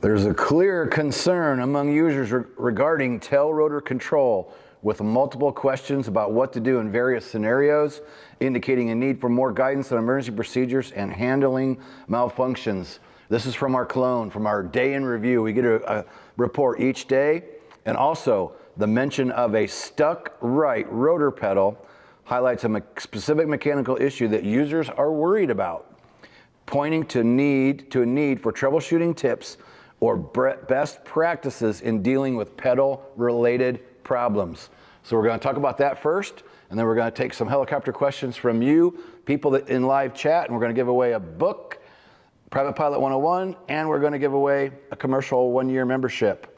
There's a clear concern among users regarding tail rotor control, with multiple questions about what to do in various scenarios, indicating a need for more guidance on emergency procedures and handling malfunctions. This is from our clone, from our day in review. We get a report each day, and also the mention of a stuck right rotor pedal highlights a specific mechanical issue that users are worried about, pointing to a need for troubleshooting tips or best practices in dealing with pedal-related problems. So we're going to talk about that first, and then we're going to take some helicopter questions from you, people that in live chat, and we're going to give away a book, Private Pilot 101, and we're going to give away a commercial 1-year membership.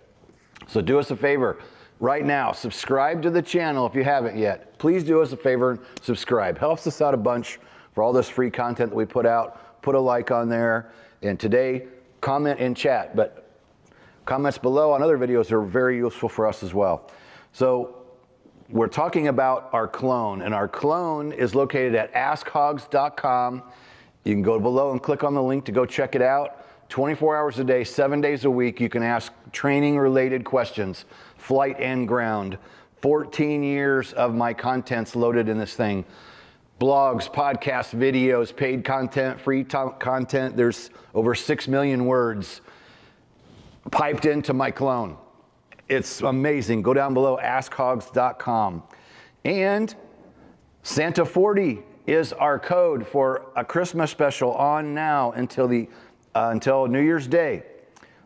So do us a favor right now, subscribe to the channel if you haven't yet. Please do us a favor and subscribe. Helps us out a bunch for all this free content that we put out. Put a like on there, and today, comment in chat, but comments below on other videos are very useful for us as well. So we're talking about our clone, and our clone is located at askhogs.com. You can go below and click on the link to go check it out. 24 hours a day, 7 days a week, you can ask training-related questions, flight and ground. 14 years of my content's loaded in this thing. Blogs, podcasts, videos, paid content, free content. There's over 6 million words piped into my clone. It's amazing. Go down below, askhogs.com. And Santa 40 is our code for a Christmas special on now until New Year's Day.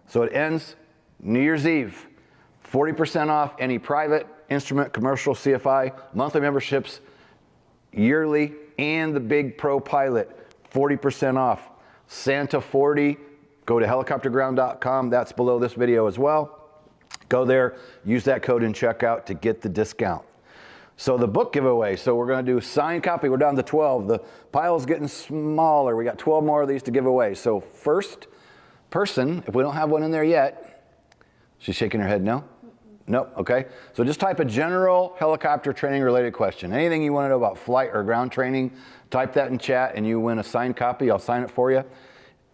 So it ends New Year's Eve. 40% off any private, instrument, commercial, CFI, monthly memberships, yearly, and the big pro pilot, 40% off. Santa 40, go to helicopterground.com. That's below this video as well. Go there, use that code in checkout to get the discount. So the book giveaway, so we're going to do signed copy. We're down to 12. The pile's getting smaller. We got 12 more of these to give away. So first person, if we don't have one in there yet, she's shaking her head no? Nope, okay. So just type a general helicopter training related question. Anything you want to know about flight or ground training, type that in chat and you win a signed copy. I'll sign it for you.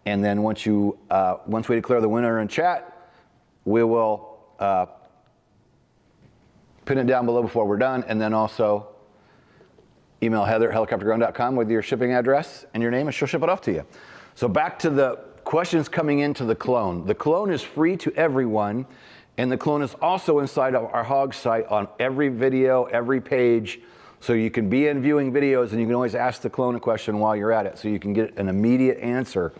And then once we declare the winner in chat, we will pin it down below before we're done, and then also email Heather at helicopterground.com with your shipping address and your name, and she'll ship it off to you. So back to the questions coming into the clone. The clone is free to everyone, and the clone is also inside of our Hog site on every video, every page, so you can be in viewing videos, and you can always ask the clone a question while you're at it, so you can get an immediate answer,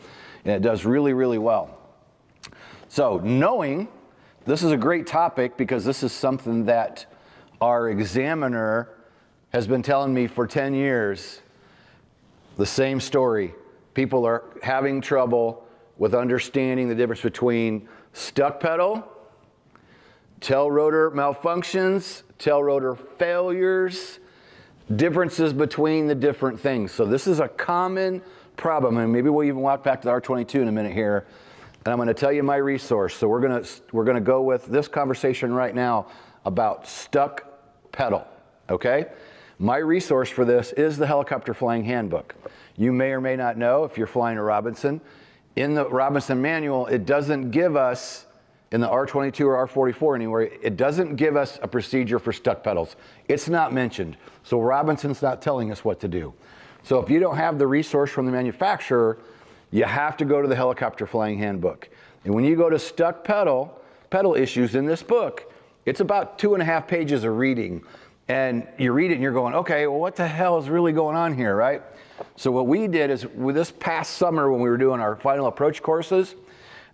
and it does really, really well. So knowing this is a great topic because this is something that our examiner has been telling me for 10 years, the same story. People are having trouble with understanding the difference between stuck pedal, tail rotor malfunctions, tail rotor failures, differences between the different things. So this is a common problem, and maybe we'll even walk back to the R22 in a minute here, and I'm going to tell you my resource. So we're going to go with this conversation right now about stuck pedal, okay? My resource for this is the Helicopter Flying Handbook. You may or may not know, if you're flying a Robinson, in the Robinson manual, it doesn't give us, in the R22 or R44 anywhere, it doesn't give us a procedure for stuck pedals. It's not mentioned. So Robinson's not telling us what to do. So if you don't have the resource from the manufacturer, you have to go to the Helicopter Flying Handbook. And when you go to stuck pedal issues in this book, it's about 2.5 pages of reading. And you read it and you're going, okay, well, what the hell is really going on here, right? So what we did is, with this past summer when we were doing our final approach courses,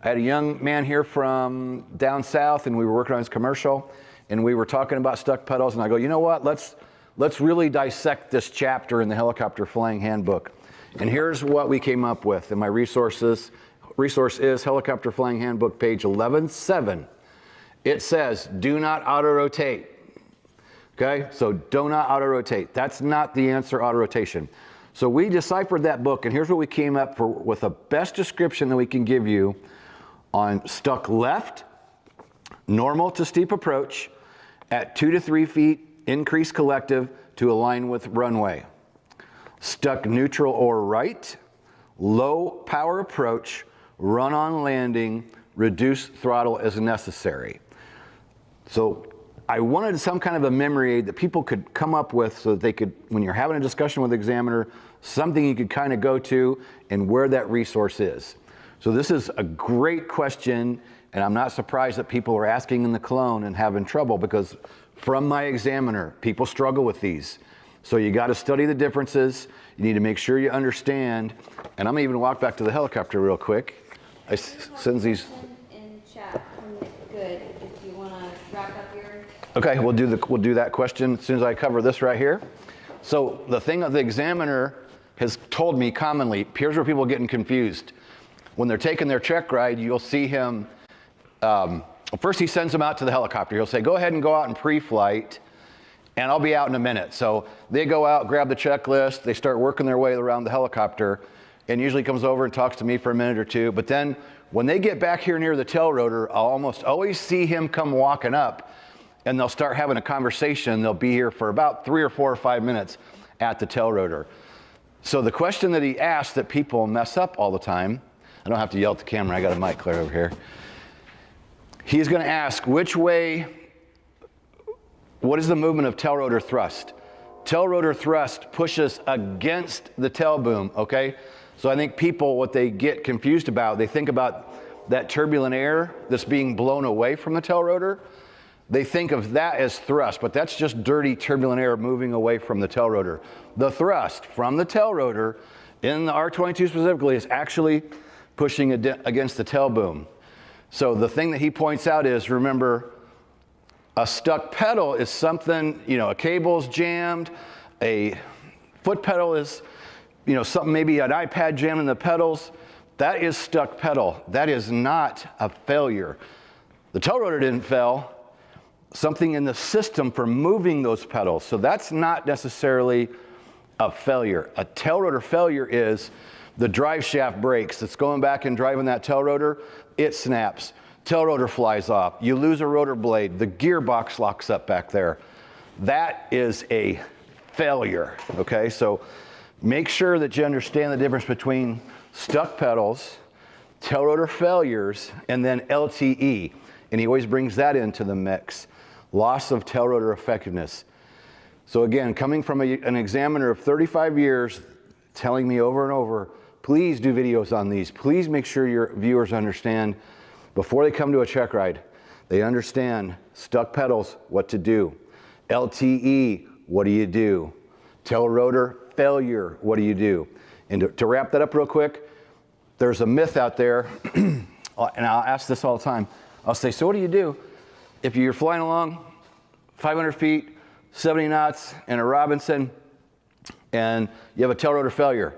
I had a young man here from down south, and we were working on his commercial, and we were talking about stuck pedals, and I go, you know what, let's really dissect this chapter in the Helicopter Flying Handbook. And here's what we came up with. And my resource is Helicopter Flying Handbook, page 11.7. It says, do not auto-rotate. Okay, so do not auto-rotate. That's not the answer, auto-rotation. So we deciphered that book, and here's what we came up with the best description that we can give you on stuck left, normal to steep approach, at 2 to 3 feet, increased collective to align with runway. Stuck neutral or right, low power approach, run on landing, reduce throttle as necessary. So I wanted some kind of a memory aid that people could come up with so that they could, when you're having a discussion with the examiner, something you could kind of go to and where that resource is. So this is a great question, and I'm not surprised that people are asking in the clone and having trouble, because from my examiner, people struggle with these. So you got to study the differences. You need to make sure you understand. And I'm gonna even walk back to the helicopter real quick. I send these. In chat, good. If you want to wrap up your. Okay, we'll do that question as soon as I cover this right here. So the thing that the examiner has told me commonly, here's where people are getting confused. When they're taking their check ride, you'll see him, first he sends them out to the helicopter. He'll say, go ahead and go out in pre-flight, and I'll be out in a minute. So they go out, grab the checklist, they start working their way around the helicopter, and usually comes over and talks to me for a minute or two. But then when they get back here near the tail rotor, I'll almost always see him come walking up, and they'll start having a conversation. They'll be here for about 3 or 4 or 5 minutes at the tail rotor. So the question that he asked that people mess up all the time, I don't have to yell at the camera, I got a mic clear over here. He's gonna ask which way, what is the movement of tail rotor thrust? Tail rotor thrust pushes against the tail boom, okay? So I think people, what they get confused about, they think about that turbulent air that's being blown away from the tail rotor. They think of that as thrust, but that's just dirty turbulent air moving away from the tail rotor. The thrust from the tail rotor, in the R22 specifically, is actually pushing against the tail boom. So the thing that he points out is, remember, a stuck pedal is something, you know, a cable's jammed, a foot pedal is, you know, something, maybe an iPad jammed in the pedals. That is stuck pedal. That is not a failure. The tail rotor didn't fail. Something in the system for moving those pedals. So that's not necessarily a failure. A tail rotor failure is the drive shaft breaks. It's going back and driving that tail rotor, it snaps. Tail rotor flies off. You lose a rotor blade. The gearbox locks up back there. That is a failure, okay? So make sure that you understand the difference between stuck pedals, tail rotor failures, and then LTE. And he always brings that into the mix. Loss of tail rotor effectiveness. So again, coming from an examiner of 35 years, telling me over and over, please do videos on these. Please make sure your viewers understand, before they come to a check ride, they understand stuck pedals, what to do. LTE, what do you do? Tail rotor failure, what do you do? And to wrap that up real quick, there's a myth out there, and I'll ask this all the time. I'll say, so what do you do if you're flying along 500 feet, 70 knots in a Robinson, and you have a tail rotor failure?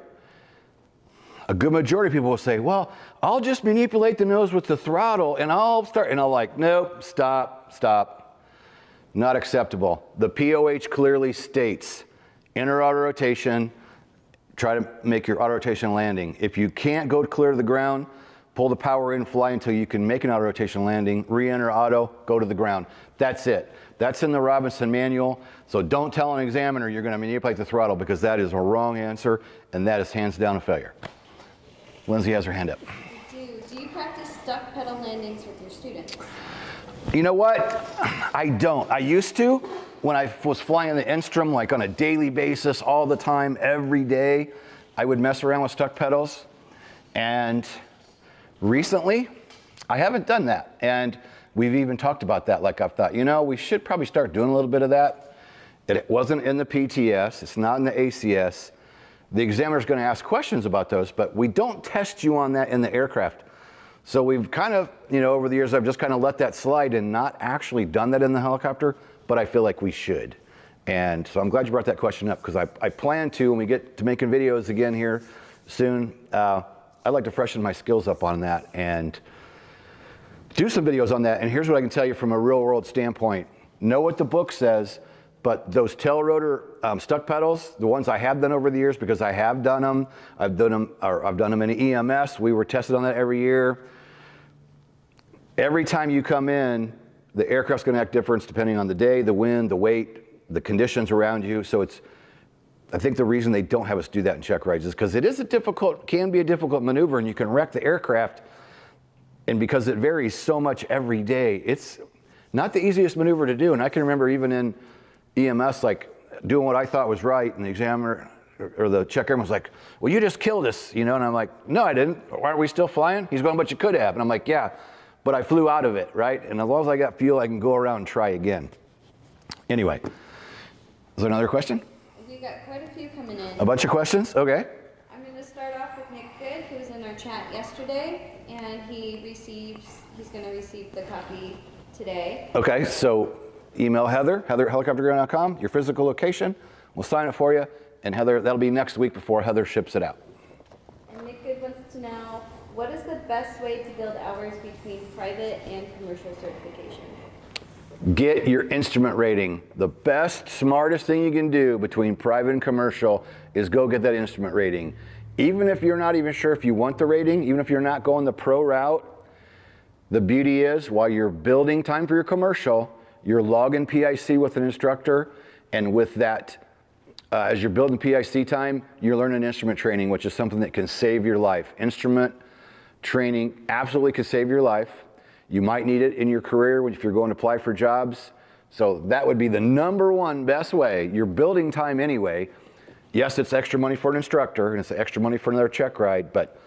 A good majority of people will say, well, I'll just manipulate the nose with the throttle and I'll start, and I'll like, nope, stop. Not acceptable. The POH clearly states enter auto rotation, try to make your auto rotation landing. If you can't go clear to the ground, pull the power in, fly until you can make an auto rotation landing, re-enter auto, go to the ground. That's it. That's in the Robinson manual. So don't tell an examiner you're going to manipulate the throttle, because that is a wrong answer, and that is hands down a failure. Lindsay has her hand up. Do you practice stuck pedal landings with your students? You know what? I don't. I used to when I was flying the Instrum, like on a daily basis, all the time, every day. I would mess around with stuck pedals. And recently, I haven't done that. And we've even talked about that. Like, I've thought, you know, we should probably start doing a little bit of that. It wasn't in the PTS. It's not in the ACS. The examiner's going to ask questions about those, but we don't test you on that in the aircraft. So we've kind of, you know, over the years, I've just kind of let that slide and not actually done that in the helicopter, but I feel like we should. And so I'm glad you brought that question up, because I plan to, when we get to making videos again here soon, I'd like to freshen my skills up on that and do some videos on that. And here's what I can tell you from a real world standpoint. Know what the book says, but those tail rotor stuck pedals, the ones I have done over the years, because I have done them, I've done them in EMS. We were tested on that every year. Every time you come in, the aircraft's going to act different depending on the day, the wind, the weight, the conditions around you. So I think the reason they don't have us do that in check rides is because it is can be a difficult maneuver, and you can wreck the aircraft And because it varies so much every day, it's not the easiest maneuver to do. And I can remember even in EMS, like doing what I thought was right, and the examiner or the check airman was like, well, you just killed us, you know? And I'm like, no, I didn't. Why aren't we still flying? He's going, but you could have. And I'm like, yeah, but I flew out of it, right? And as long as I got fuel, I can go around and try again. Anyway, is there another question? We got quite a few coming in. A bunch of questions? Okay. I'm going to start off with Nick Good, who was in our chat yesterday, and he's going to receive the copy today. Okay, so email Heather at helicopterground.com, your physical location. We'll sign it for you, and Heather, that'll be next week before Heather ships it out. And Nick Good wants to know, what is the best way to build hours between private and commercial certification? Get your instrument rating. The best, smartest thing you can do between private and commercial is go get that instrument rating. Even if you're not even sure if you want the rating, even if you're not going the pro route, the beauty is while you're building time for your commercial, you're logging PIC with an instructor, and with that, as you're building PIC time, you're learning instrument training, which is something that can save your life. Instrument training absolutely can save your life. You might need it in your career if you're going to apply for jobs. So that would be the number one best way. You're building time anyway. Yes, it's extra money for an instructor, and it's extra money for another check ride, but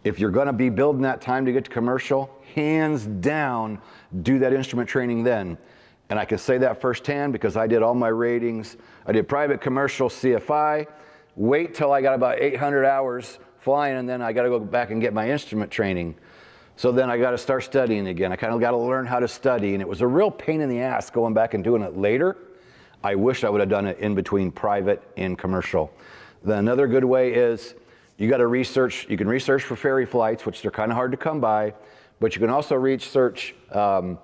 if you're gonna be building that time to get to commercial, hands down, do that instrument training then. And I can say that firsthand because I did all my ratings. I did private, commercial, CFI, wait till I got about 800 hours flying, and then I gotta go back and get my instrument training. So then I got to start studying again. I kind of got to learn how to study, and it was a real pain in the ass going back and doing it later. I wish I would have done it in between private and commercial. Then another good way is you got to research. You can research for ferry flights, which they're kind of hard to come by, but you can also research. There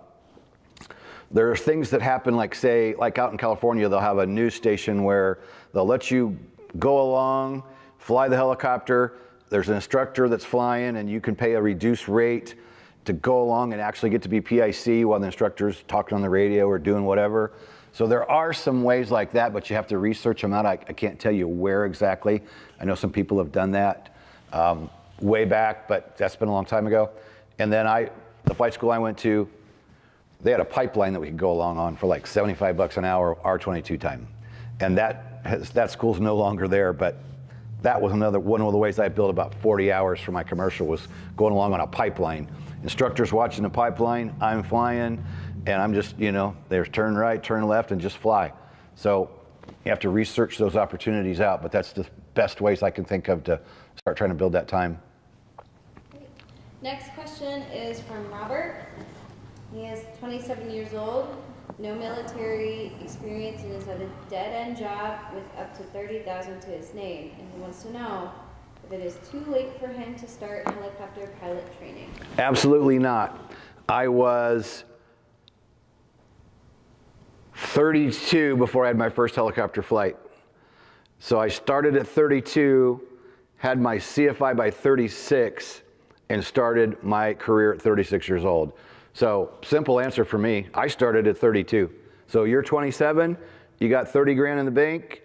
are things that happen, like say, like out in California, they'll have a news station where they'll let you go along, fly the helicopter. There's an instructor that's flying, and you can pay a reduced rate to go along and actually get to be PIC while the instructor's talking on the radio or doing whatever. So there are some ways like that, but you have to research them out. I can't tell you where exactly. I know some people have done that way back, but that's been a long time ago. And then the flight school I went to, they had a pipeline that we could go along on for like $75 an hour, R22 time. And that school's no longer there, but that was one of the ways I built about 40 hours for my commercial, was going along on a pipeline. Instructors watching the pipeline, I'm flying, and I'm just, there's turn right, turn left, and just fly. So you have to research those opportunities out, but that's the best ways I can think of to start trying to build that time. Great. Next question is from Robert. He is 27 years old, no military experience, and is at a dead-end job with up to $30,000 to his name. And he wants to know if it is too late for him to start helicopter pilot training. Absolutely not. I was 32 before I had my first helicopter flight. So I started at 32, had my CFI by 36, and started my career at 36 years old. So simple answer for me, I started at 32. So you're 27, you got 30 grand in the bank,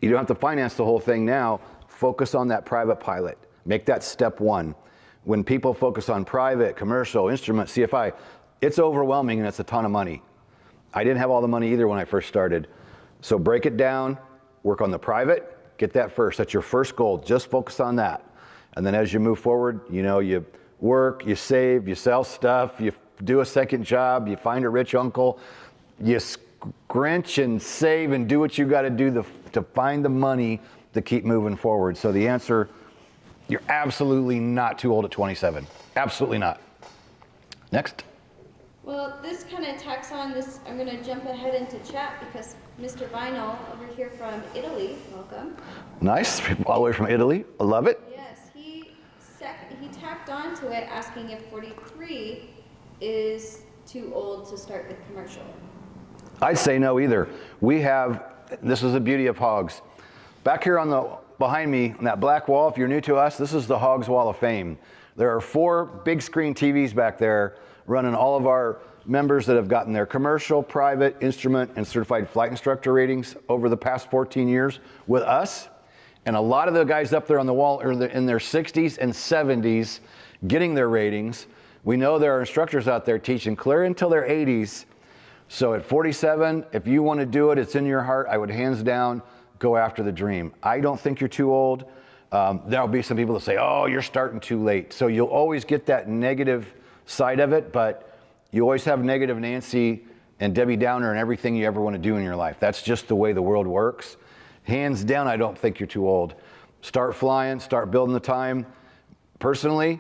you don't have to finance the whole thing now. Focus on that private pilot. Make that step one. When people focus on private, commercial, instrument, CFI, it's overwhelming and it's a ton of money. I didn't have all the money either when I first started. So break it down, work on the private, get that first. That's your first goal, just focus on that. And then as you move forward, you work, you save, you sell stuff, you do a second job, you find a rich uncle, you scrunch and save and do what you got to do to find the money to keep moving forward. So the answer, you're absolutely not too old at 27. Absolutely not. Next. Well, this kind of tacks on this. I'm going to jump ahead into chat because Mr. Vinyl over here from Italy, welcome. Nice, all the way from Italy. I love it. Yes, he tacked on to it asking if 43 is too old to start with commercial. I'd say no either. This is the beauty of hogs. Back here behind me on that black wall, if you're new to us, this is the Hogs Wall of Fame. There are 4 big screen TVs back there running all of our members that have gotten their commercial, private, instrument, and certified flight instructor ratings over the past 14 years with us. And a lot of the guys up there on the wall are in their 60s and 70s getting their ratings. We know there are instructors out there teaching clear until their 80s. So at 47, if you want to do it, it's in your heart, I would hands down go after the dream. I don't think you're too old. There'll be some people that say, oh, you're starting too late. So you'll always get that negative side of it, but you always have negative Nancy and Debbie Downer and everything you ever want to do in your life. That's just the way the world works. Hands down, I don't think you're too old. Start flying, start building the time. Personally,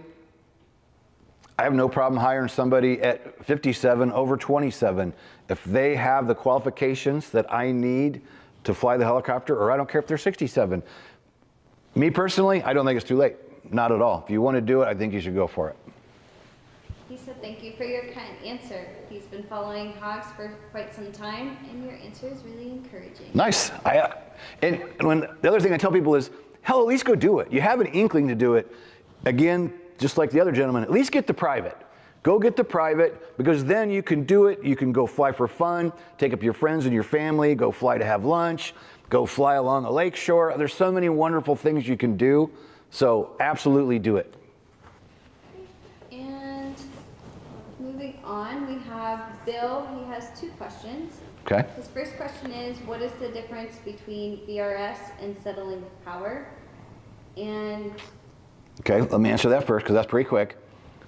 I have no problem hiring somebody at 57 over 27. If they have the qualifications that I need to fly the helicopter, or I don't care if they're 67. Me personally, I don't think it's too late. Not at all. If you want to do it, I think you should go for it. He said, thank you for your kind answer. He's been following hogs for quite some time, and your answer is really encouraging. Nice. And when the other thing I tell people is, hell, at least go do it. You have an inkling to do it. Again, just like the other gentleman, at least get the private. Go get the private, because then you can do it. You can go fly for fun, take up your friends and your family, go fly to have lunch, go fly along a lake shore. There's so many wonderful things you can do. So absolutely do it. And moving on, we have Bill. He has 2 questions. Okay. His first question is, what is the difference between VRS and settling with power? And Okay, let me answer that first, because that's pretty quick.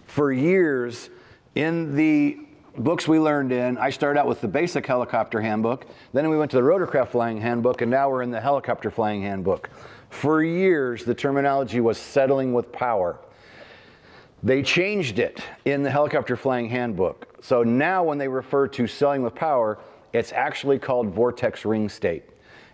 For years, in the books we learned in, I started out with the basic helicopter handbook, then we went to the rotorcraft flying handbook, and now we're in the helicopter flying handbook. For years, the terminology was settling with power. They changed it in the helicopter flying handbook. So now when they refer to settling with power, it's actually called vortex ring state.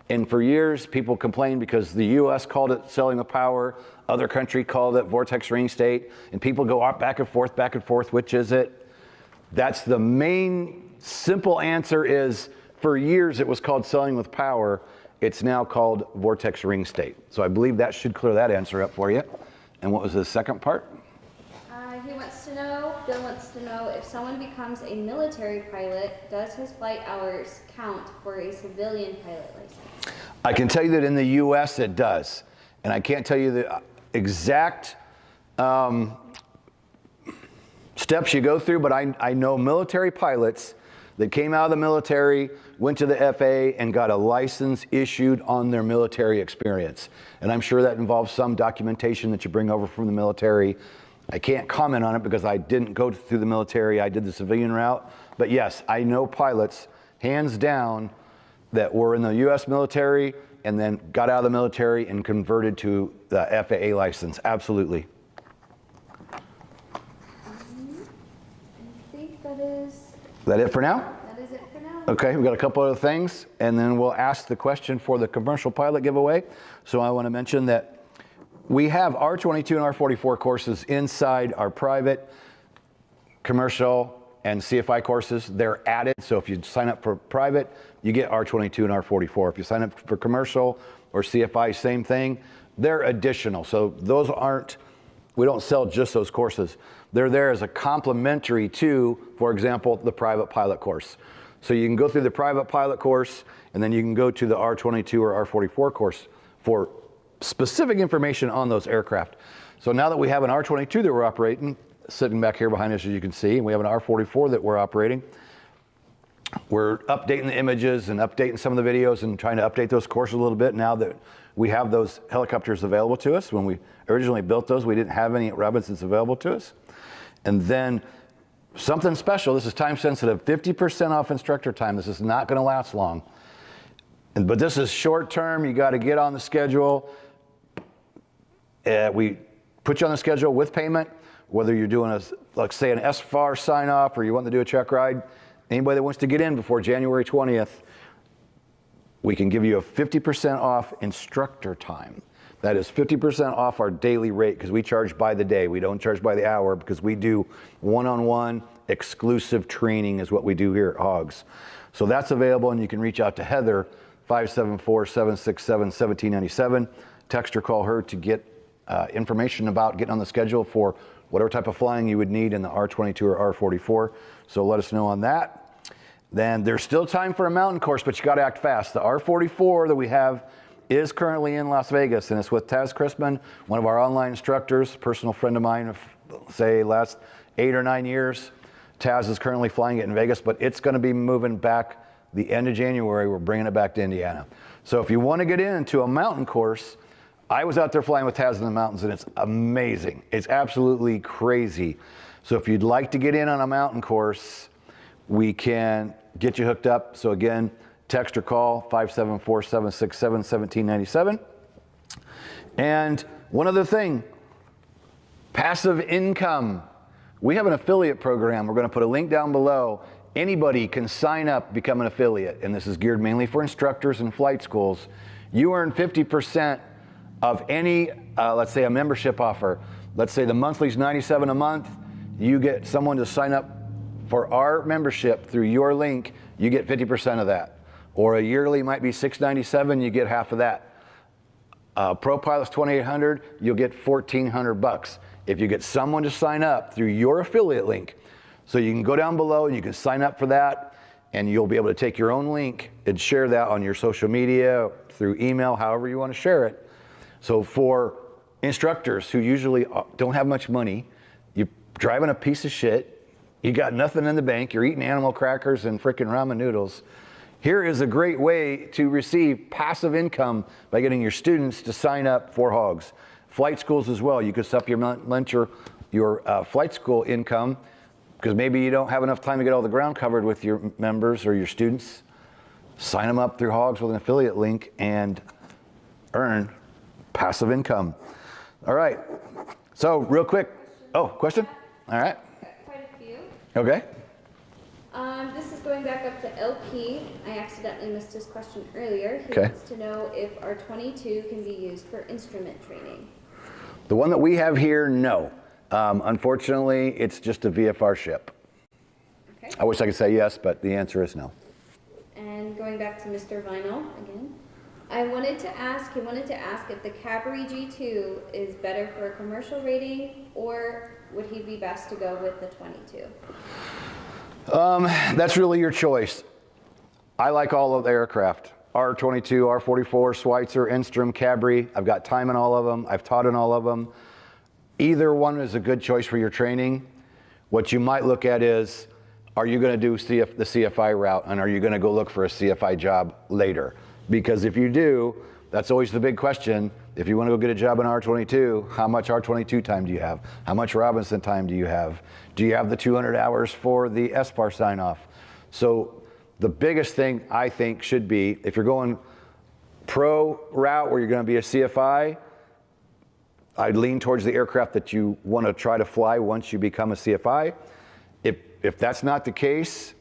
And for years, people complained because the US called it settling with power, other country called it vortex ring state, and people go up back and forth, which is it? That's the main simple answer is, for years it was called settling with power. It's now called vortex ring state. So I believe that should clear that answer up for you. And what was the second part? Bill wants to know, if someone becomes a military pilot, does his flight hours count for a civilian pilot license? I can tell you that in the US it does. And I can't tell you the exact steps you go through, but I know military pilots that came out of the military, went to the FAA, and got a license issued on their military experience. And I'm sure that involves some documentation that you bring over from the military. I can't comment on it because I didn't go through the military. I did the civilian route. But yes, I know pilots, hands down, that were in the US military and then got out of the military and converted to the FAA license. Absolutely. I think that is... Is that it for now? That is it for now. Okay, we've got a couple other things, and then we'll ask the question for the commercial pilot giveaway. So I want to mention that we have R22 and R44 courses inside our private, commercial, and CFI courses. They're added, so if you sign up for private, you get R22 and R44. If you sign up for commercial or CFI, same thing. They're additional, so those aren't, we don't sell just those courses. They're there as a complementary to, for example, the private pilot course. So you can go through the private pilot course, and then you can go to the R22 or R44 course for specific information on those aircraft. So now that we have an R22 that we're operating, sitting back here behind us, as you can see, and we have an R44 that we're operating, we're updating the images and updating some of the videos and trying to update those courses a little bit now that we have those helicopters available to us. When we originally built those, we didn't have any at Robinson's available to us. And then something special, this is time sensitive, 50% off instructor time. This is not gonna last long. But this is short term, you gotta get on the schedule. We put you on the schedule with payment, whether you're doing a, like say an SFAR sign off or you want to do a check ride. Anybody that wants to get in before January 20th, we can give you a 50% off instructor time. That is 50% off our daily rate because we charge by the day. We don't charge by the hour because we do one-on-one exclusive training is what we do here at Hogs. So that's available, and you can reach out to Heather, 574-767-1797. Text or call her to get information about getting on the schedule for whatever type of flying you would need in the R22 or R44. So let us know on that. Then there's still time for a mountain course, but you got to act fast. The R44 that we have is currently in Las Vegas, and it's with Taz Crispin, one of our online instructors, personal friend of mine of, say, last 8 or 9 years. Taz is currently flying it in Vegas, but it's going to be moving back the end of January. We're bringing it back to Indiana. So if you want to get into a mountain course, I was out there flying with Taz in the mountains, and it's amazing. It's absolutely crazy. So if you'd like to get in on a mountain course, we can get you hooked up. So again, text or call 574-767-1797. And one other thing, passive income. We have an affiliate program. We're going to put a link down below. Anybody can sign up, become an affiliate, and this is geared mainly for instructors and flight schools. You earn 50% of any, let's say, a membership offer. Let's say the monthly's $97 a month. You get someone to sign up for our membership through your link, you get 50% of that. Or a yearly might be $697, you get half of that. ProPilot's $2,800, you'll get $1,400. If you get someone to sign up through your affiliate link, so you can go down below and you can sign up for that, and you'll be able to take your own link and share that on your social media, through email, however you want to share it. So for instructors who usually don't have much money, you're driving a piece of shit, you got nothing in the bank, you're eating animal crackers and frickin' ramen noodles, here is a great way to receive passive income by getting your students to sign up for hogs. Flight schools as well. You could supplement your flight school income, because maybe you don't have enough time to get all the ground covered with your members or your students. Sign them up through hogs with an affiliate link and earn passive income. All right. So real quick. Oh, question? All right. Quite a few. Okay. This is going back up to LP. I accidentally missed his question earlier. He Okay. wants to know if our 22 can be used for instrument training. The one that we have here, no. Unfortunately, it's just a VFR ship. Okay. I wish I could say yes, but the answer is no. And going back to Mr. Vinyl again. He wanted to ask if the Cabri G2 is better for a commercial rating, or would he be best to go with the 22? That's really your choice. I like all of the aircraft. R-22, R-44, Schweitzer, Enstrom, Cabri. I've got time in all of them. I've taught in all of them. Either one is a good choice for your training. What you might look at is, are you going to do the CFI route, and are you going to go look for a CFI job later? Because if you do, that's always the big question. If you want to go get a job in R-22, how much R-22 time do you have? How much Robinson time do you have? Do you have the 200 hours for the SPAR sign-off? So the biggest thing I think should be, if you're going pro route where you're going to be a CFI, I'd lean towards the aircraft that you want to try to fly once you become a CFI. If that's not the case,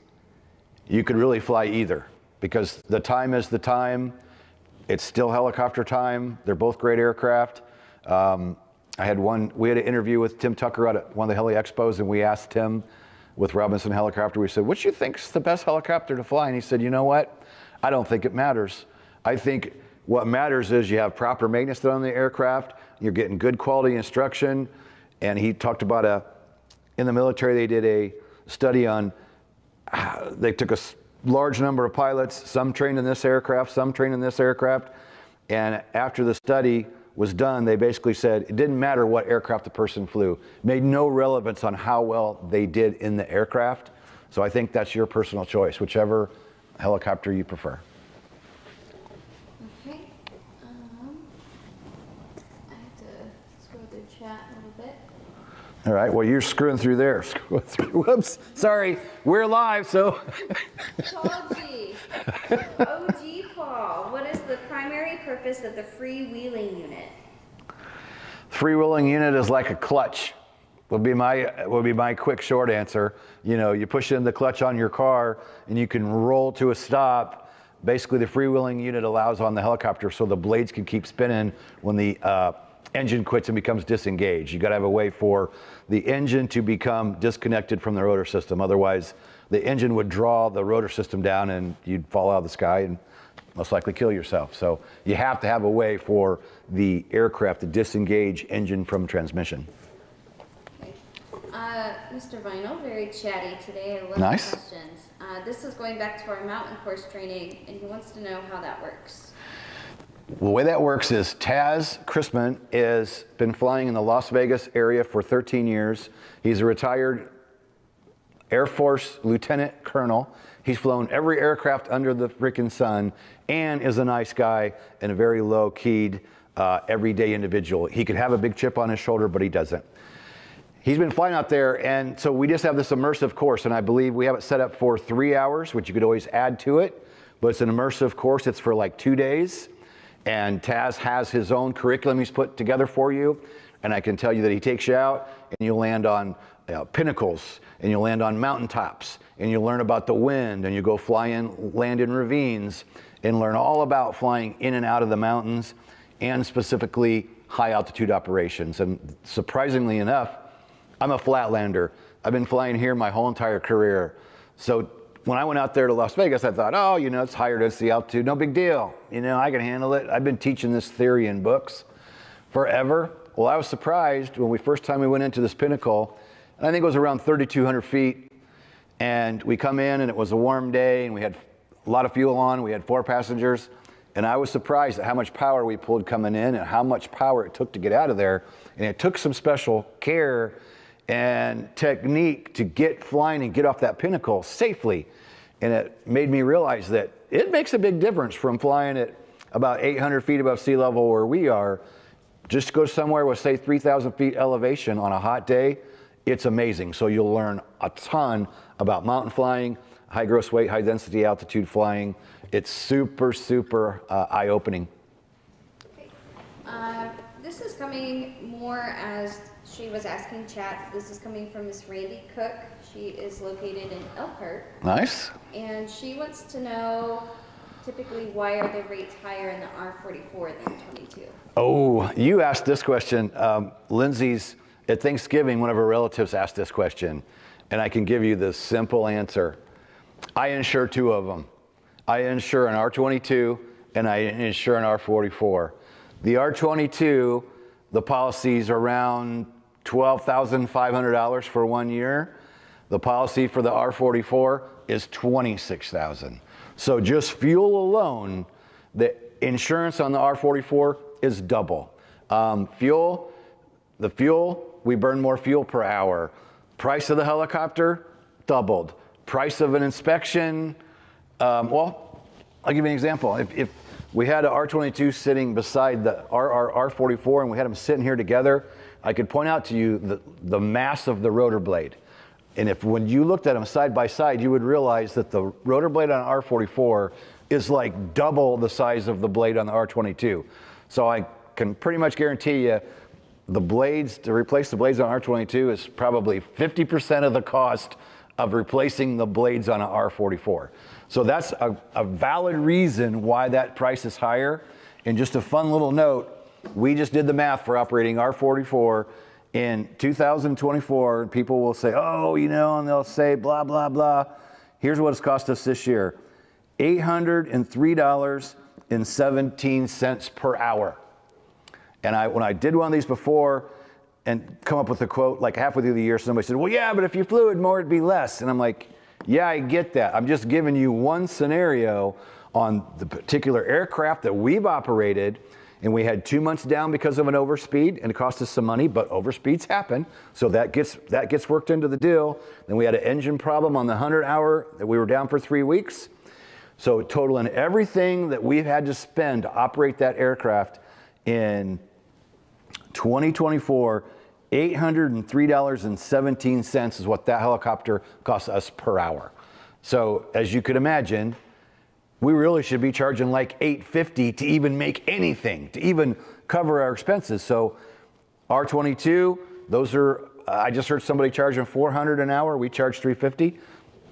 you could really fly either, because the time is the time. It's still helicopter time. They're both great aircraft. We had an interview with Tim Tucker at one of the heli expos, and we asked him with Robinson Helicopter, we said, which do you think's the best helicopter to fly? And he said, you know what? I don't think it matters. I think what matters is you have proper maintenance done on the aircraft, you're getting good quality instruction. And he talked about in the military, they did a study on, they took a large number of pilots, some trained in this aircraft, some trained in this aircraft. And after the study was done, they basically said it didn't matter what aircraft the person flew. It made no relevance on how well they did in the aircraft. So I think that's your personal choice, whichever helicopter you prefer. Okay. I have to scroll through chat a little bit. All right, well, you're screwing through there. Whoops, sorry, we're live, so. Paul G. OG Paul, what is the primary purpose of the freewheeling unit? Freewheeling unit is like a clutch, would be my quick short answer. You know, you push in the clutch on your car and you can roll to a stop. Basically, the freewheeling unit allows on the helicopter so the blades can keep spinning when the engine quits and becomes disengaged. You got to have a way for the engine to become disconnected from the rotor system. Otherwise, the engine would draw the rotor system down and you'd fall out of the sky and most likely kill yourself. So you have to have a way for the aircraft to disengage engine from transmission. Okay. Mr. Vinyl, very chatty today. I love Nice. the questions. This is going back to our mountain course training, and he wants to know how that works. The way that works is Taz Chrisman has been flying in the Las Vegas area for 13 years. He's a retired Air Force Lieutenant Colonel. He's flown every aircraft under the freaking sun and is a nice guy and a very low-keyed, everyday individual. He could have a big chip on his shoulder, but he doesn't. He's been flying out there, and so we just have this immersive course, and I believe we have it set up for 3 hours, which you could always add to it, but it's an immersive course. It's for like 2 days, and Taz has his own curriculum he's put together for you, and I can tell you that he takes you out, and you land on pinnacles, and you land on mountaintops, and you learn about the wind, and you go land in ravines, and learn all about flying in and out of the mountains, and specifically high altitude operations. And surprisingly enough, I'm a flatlander. I've been flying here my whole entire career. So when I went out there to Las Vegas, I thought, oh, it's higher density altitude, no big deal. I can handle it. I've been teaching this theory in books forever. Well, I was surprised when first time we went into this pinnacle, and I think it was around 3,200 feet, and we come in and it was a warm day and we had a lot of fuel on, we had 4 passengers, and I was surprised at how much power we pulled coming in and how much power it took to get out of there. And it took some special care and technique to get flying and get off that pinnacle safely. And it made me realize that it makes a big difference from flying at about 800 feet above sea level where we are, just to go somewhere with say 3,000 feet elevation on a hot day. It's amazing. So you'll learn a ton about mountain flying, high gross weight, high density altitude flying. It's super, super eye-opening. Okay. This is coming more as she was asking chat. This is coming from Miss Randy Cook. She is located in Elkhart. Nice. And she wants to know, typically, why are the rates higher in the R44 than 22? Oh, you asked this question. Lindsay's, at Thanksgiving, one of her relatives asked this question, and I can give you the simple answer. I insure 2 of them. I insure an R22 and I insure an R44. The R22, the policy's around $12,500 for 1 year. The policy for the R44 is $26,000. So just fuel alone, the insurance on the R44 is double. The fuel, we burn more fuel per hour. Price of the helicopter, doubled. Price of an inspection, well, I'll give you an example. If we had an R22 sitting beside the R44 and we had them sitting here together, I could point out to you the mass of the rotor blade. And when you looked at them side by side, you would realize that the rotor blade on R44 is like double the size of the blade on the R22. So I can pretty much guarantee you the blades, to replace the blades on R22 is probably 50% of the cost of replacing the blades on an R44. So that's a valid reason why that price is higher. And just a fun little note, we just did the math for operating R44 in 2024. People will say, oh, and they'll say blah, blah, blah. Here's what it's cost us this year. $803.17 per hour. And when I did one of these before and come up with a quote, like halfway through the year, somebody said, well, yeah, but if you flew it more, it'd be less. And I'm like, yeah, I get that. I'm just giving you one scenario on the particular aircraft that we've operated, and we had 2 months down because of an overspeed, and it cost us some money, but overspeeds happen. So that gets worked into the deal. Then we had an engine problem on the 100-hour that we were down for 3 weeks. So totaling everything that we've had to spend to operate that aircraft in 2024, $803.17 is what that helicopter costs us per hour. So as you could imagine, we really should be charging like $850 to even make anything, to even cover our expenses. So R22, those are, I just heard somebody charging $400 an hour. We charge $350.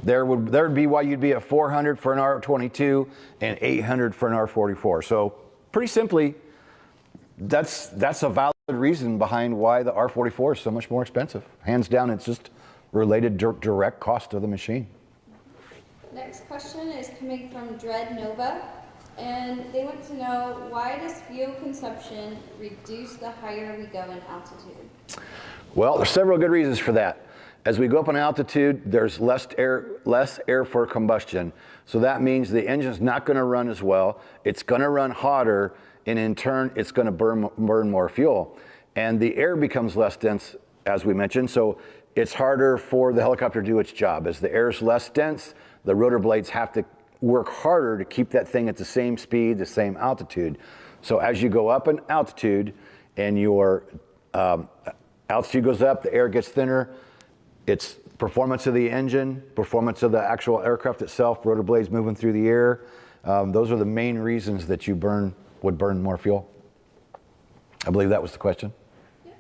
There would be why you'd be at $400 for an R22 and $800 for an R44. So pretty simply, that's a valid reason behind why the R44 is so much more expensive. Hands down, it's just related direct cost of the machine. Next question is coming from Dread Nova, and they want to know, why does fuel consumption reduce the higher we go in altitude? Well, there's several good reasons for that. As we go up in altitude, there's less air for combustion. So that means the engine's not going to run as well. It's going to run hotter, and in turn, it's going to burn more fuel. And the air becomes less dense, as we mentioned, so it's harder for the helicopter to do its job. As the air is less dense, the rotor blades have to work harder to keep that thing at the same speed, the same altitude. So as you go up in altitude and your altitude goes up, the air gets thinner, it's performance of the engine, performance of the actual aircraft itself, rotor blades moving through the air. Those are the main reasons that you would burn more fuel. I believe that was the question. Yep.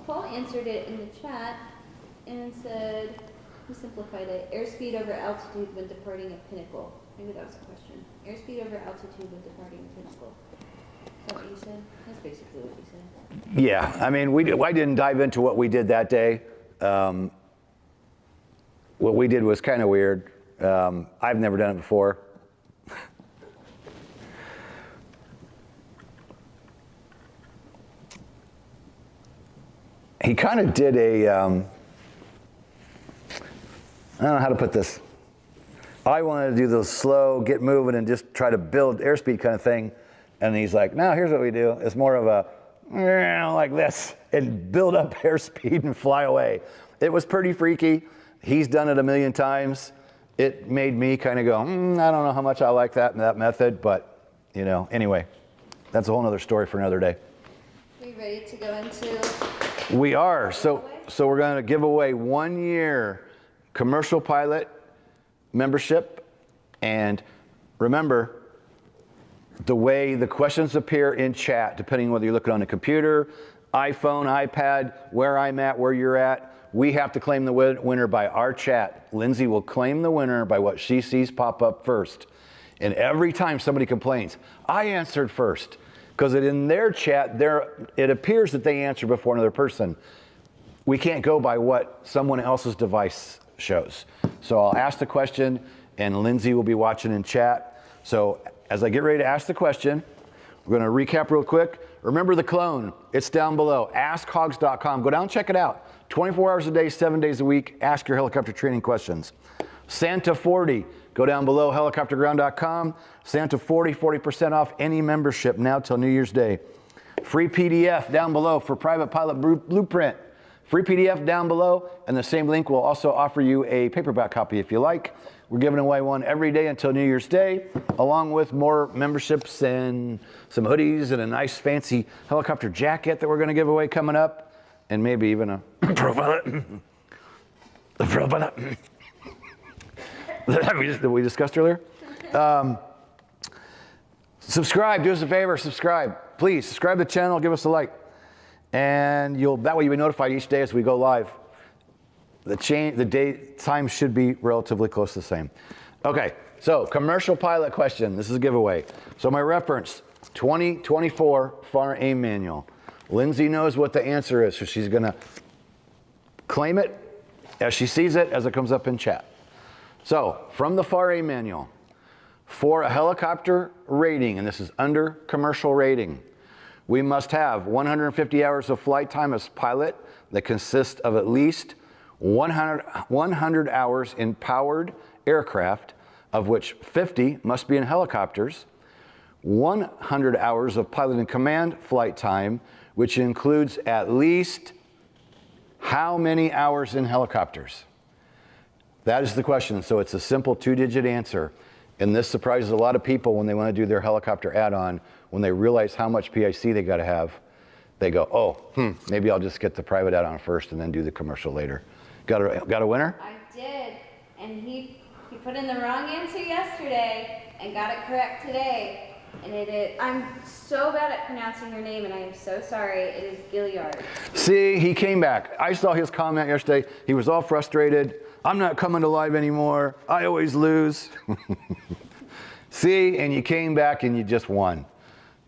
Paul answered it in the chat and said, he simplified it, airspeed over altitude when departing a pinnacle. Maybe that was the question. Airspeed over altitude when departing a pinnacle. Is that what you said? That's basically what you said. Yeah, I mean, I didn't dive into what we did that day. What we did was kind of weird. I've never done it before. He kind of did a, I don't know how to put this. I wanted to do the slow, get moving, and just try to build airspeed kind of thing. And he's like, no, here's what we do. It's more of a, like this, and build up airspeed and fly away. It was pretty freaky. He's done it a million times. It made me kind of go, I don't know how much I like that method, but, anyway, that's a whole other story for another day. Are you ready to go into? We are. So we're going to give away 1 year commercial pilot membership. And remember, the way the questions appear in chat, depending on whether you're looking on a computer, iPhone, iPad, where I'm at, where you're at, we have to claim the winner by our chat. Lindsay will claim the winner by what she sees pop up first. And every time somebody complains, I answered first. Because in their chat, it appears that they answer before another person. We can't go by what someone else's device shows. So I'll ask the question, and Lindsay will be watching in chat. So as I get ready to ask the question, we're going to recap real quick. Remember the clone. It's down below. AskHogs.com. Go down and check it out. 24 hours a day, 7 days a week. Ask your helicopter training questions. Santa 40. Go down below, helicopterground.com. Santa 40, 40% off any membership now till New Year's Day. Free PDF down below for Private Pilot Blueprint. Free PDF down below, and the same link will also offer you a paperback copy if you like. We're giving away one every day until New Year's Day, along with more memberships and some hoodies and a nice fancy helicopter jacket that we're going to give away coming up, and maybe even a pro pilot. The pro pilot. That we discussed earlier. Subscribe, do us a favor, subscribe. Please, subscribe to the channel, give us a like. And that way you'll be notified each day as we go live. The time should be relatively close to the same. Okay, so commercial pilot question. This is a giveaway. So my reference, 2024 FAR AIM manual. Lindsay knows what the answer is, so she's gonna claim it as she sees it, as it comes up in chat. So, from the FAR AIM manual, for a helicopter rating, and this is under commercial rating, we must have 150 hours of flight time as pilot that consists of at least 100 hours in powered aircraft, of which 50 must be in helicopters, 100 hours of pilot and command flight time, which includes at least how many hours in helicopters? That is the question. So it's a simple 2-digit answer. And this surprises a lot of people when they want to do their helicopter add-on. When they realize how much PIC they got to have, they go, maybe I'll just get the private add-on first and then do the commercial later. Got a winner? I did. And he put in the wrong answer yesterday and got it correct today. And it is, I'm so bad at pronouncing your name, and I am so sorry. It is Gilliard. See, he came back. I saw his comment yesterday. He was all frustrated. I'm not coming to live anymore. I always lose. See, and you came back and you just won.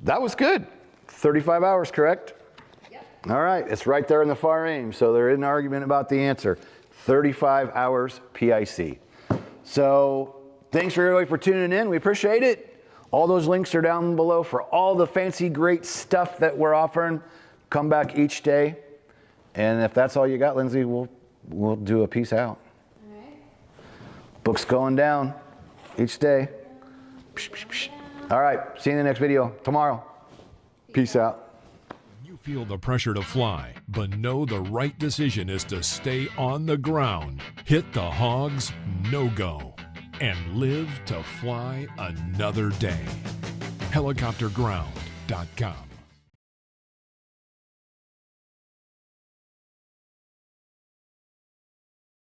That was good. 35 hours, correct? Yep. All right, it's right there in the FAR AIM, so there isn't an argument about the answer. 35 hours PIC. So thanks for everybody for tuning in. We appreciate it. All those links are down below for all the fancy, great stuff that we're offering. Come back each day. And if that's all you got, Lindsay, we'll do a peace out. All right. Books going down each day. All right, see you in the next video tomorrow. Peace out. You feel the pressure to fly, but know the right decision is to stay on the ground. Hit the hogs, no-go, and live to fly another day. Helicopterground.com